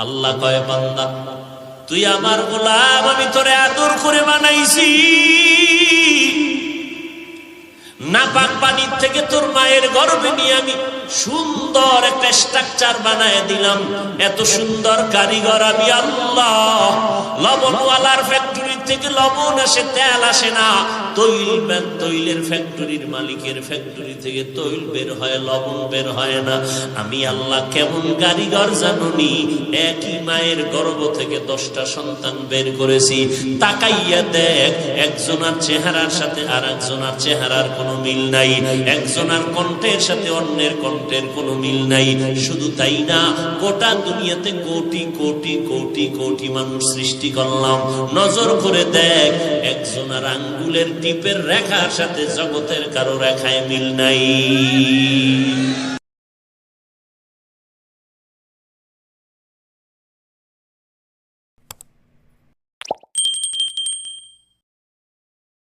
আল্লাহ কয় বান্দা তুই আমার গোলাম, আমি তোরে আদর করে বানাইছি। নাপাক পানির থেকে তোর মায়ের গর্ভে নিয়ে আমি সুন্দর একটা স্ট্রাকচার বানায় দিলাম। এত সুন্দর কারিগর আমি আল্লাহ। লবণওয়ালার ফ্যাক্টরি থেকে লবণ আসে, তেল আসে না। তৈলের ফ্যাক্টরির মালিকের ফ্যাক্টরি থেকে তৈল বের হয়, লবণ বের হয় না। আমি আল্লাহ কেমন কারিগর জানুনি। একই মায়ের গর্ভ থেকে 10টা সন্তান বের করেছি। তাকাইয়া দেখ, একজনের চেহারার সাথে আর একজনের চেহারার কোনো মিল নাই, একজনের কণ্ঠের সাথে অন্যের কণ্ঠের কোনো মিল নাই। শুধু তাই না, গোটা দুনিয়াতে কোটি কোটি কোটি কোটি মানুষ সৃষ্টি করলাম। নজর করে দেখ, একজনের আঙ্গুলের টিপের রেখার সাথে জগতের কারো রেখায় মিল নাই।